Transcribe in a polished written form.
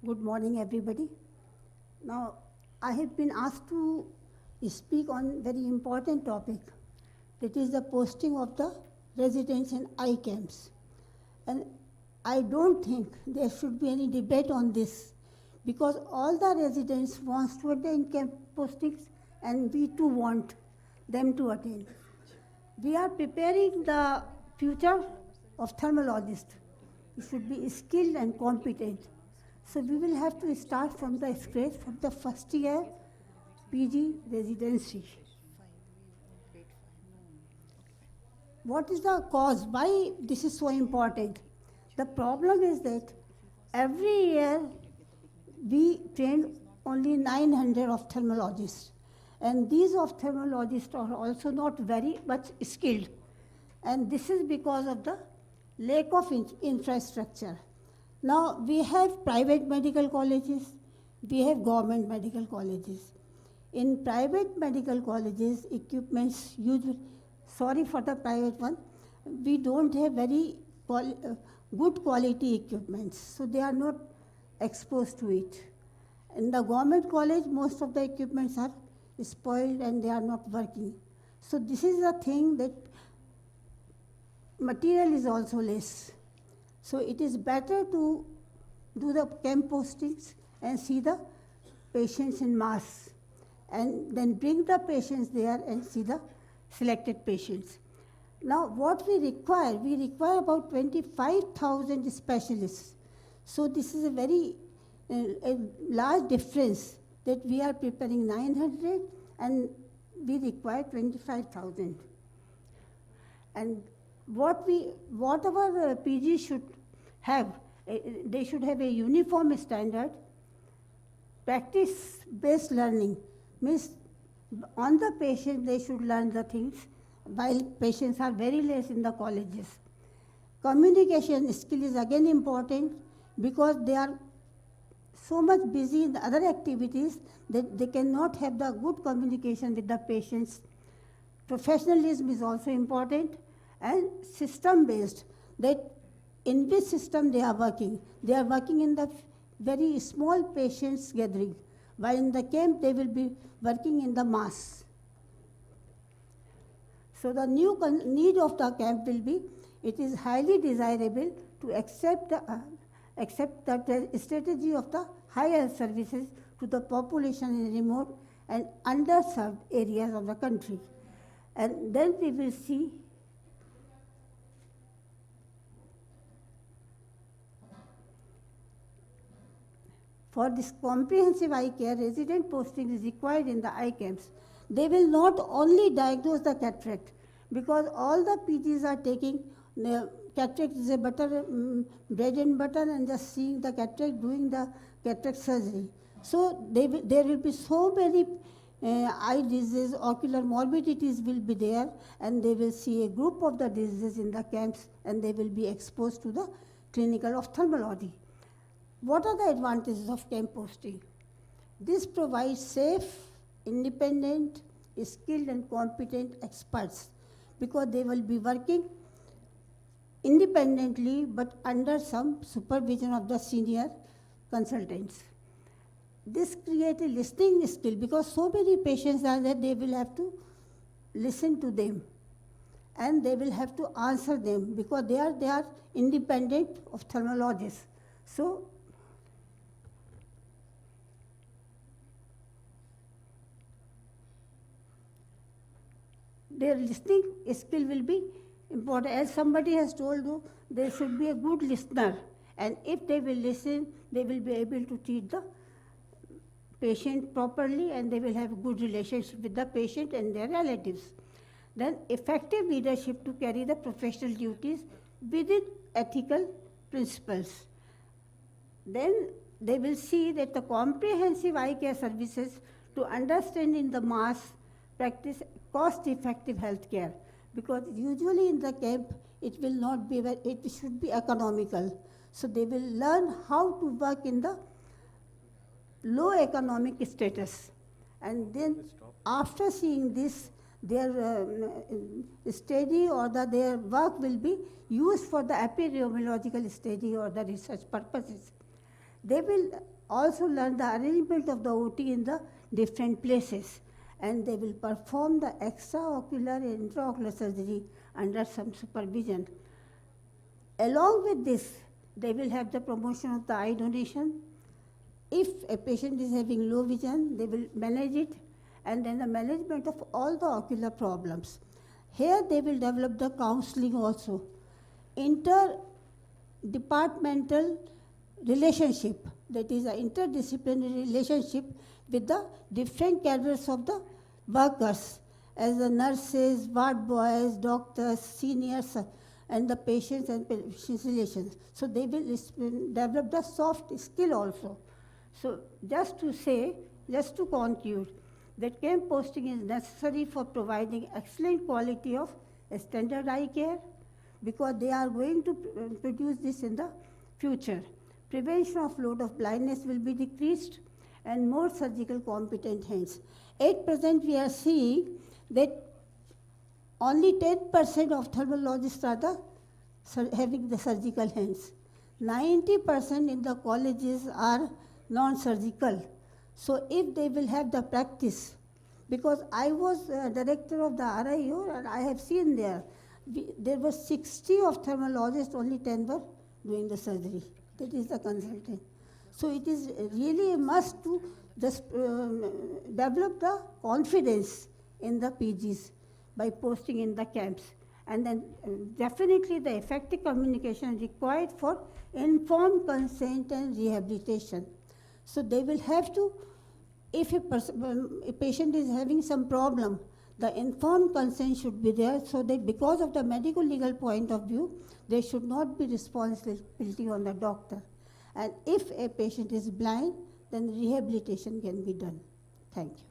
Good morning, everybody. Now, I have been asked to speak on very important topic, that is the posting of the residents in I camps. And I don't think there should be any debate on this, because all the residents want to attend camp postings, and we too want them to attend. We are preparing the future of thermologists. He should be skilled and competent. So we will have to start from the scratch, from the first year PG residency. What is the cause? Why this is so important? The problem is that every year we train only 900 ophthalmologists. And these ophthalmologists are also not very much skilled. And this is because of the lack of infrastructure. Now, we have private medical colleges, we have government medical colleges. In private medical colleges, equipments usually, sorry for the private one, we don't have very good quality equipments, so they are not exposed to it. In the government college, most of the equipments are spoiled and they are not working. So this is the thing, that material is also less. So it is better to do the camp postings and see the patients in mass, and then bring the patients there and see the selected patients. Now what we require about 25,000 specialists. So this is a very a large difference, that we are preparing 900 and we require 25,000. And what our PG should have, they should have a uniform standard. Practice-based learning means on the patient they should learn the things, while patients are very less in the colleges. Communication skill is again important, because they are so much busy in the other activities that they cannot have the good communication with the patients. Professionalism is also important, and system-based, that in which system they are working. They are working in the very small patients gathering, while in the camp they will be working in the mass. So the new need of the camp will be, it is highly desirable to accept the strategy of the higher services to the population in remote and underserved areas of the country. And then we will see for this comprehensive eye care, resident posting is required in the eye camps. They will not only diagnose the cataract, because all the PGs are taking cataract is a bread and butter, and just seeing the cataract, doing the cataract surgery. So there will be so many eye diseases, ocular morbidities will be there, and they will see a group of the diseases in the camps, and they will be exposed to the clinical ophthalmology. What are the advantages of camp posting? This provides safe, independent, skilled and competent experts, because they will be working independently but under some supervision of the senior consultants. This creates a listening skill, because so many patients are there, they will have to listen to them and they will have to answer them, because they are independent ophthalmologists. So their listening skill will be important. As somebody has told you, they should be a good listener, and if they will listen, they will be able to treat the patient properly, and they will have a good relationship with the patient and their relatives. Then effective leadership to carry the professional duties within ethical principles. Then they will see that the comprehensive eye care services to understand in the mass practice cost-effective health care, because usually in the camp it will not be, it should be economical. So they will learn how to work in the low economic status, and then after seeing this, their study or their work will be used for the epidemiological study or the research purposes. They will also learn the arrangement of the OT in the different places, and they will perform the extraocular and intraocular surgery under some supervision. Along with this, they will have the promotion of the eye donation. If a patient is having low vision, they will manage it, and then the management of all the ocular problems. Here they will develop the counseling also. Interdepartmental relationship, that is an interdisciplinary relationship with the different cadres of the workers, as the nurses, ward boys, doctors, seniors, and the patients and patients relations. So they will develop the soft skill also. So just to conclude, that camp posting is necessary for providing excellent quality of standard eye care, because they are going to produce this in the future. Prevention of load of blindness will be decreased and more surgical competent hands. At present, we are seeing that only 10% of ophthalmologists are having the surgical hands. 90% in the colleges are non-surgical. So if they will have the practice, because I was director of the RIO and I have seen there were 60 ophthalmologists, only 10 were doing the surgery. That is the consultant. So it is really a must to just develop the confidence in the PGs by posting in the camps. And then definitely the effective communication required for informed consent and rehabilitation. So they will have to, if a patient is having some problem, the informed consent should be there, so that because of the medical legal point of view, there should not be responsibility on the doctor. And if a patient is blind, then rehabilitation can be done. Thank you.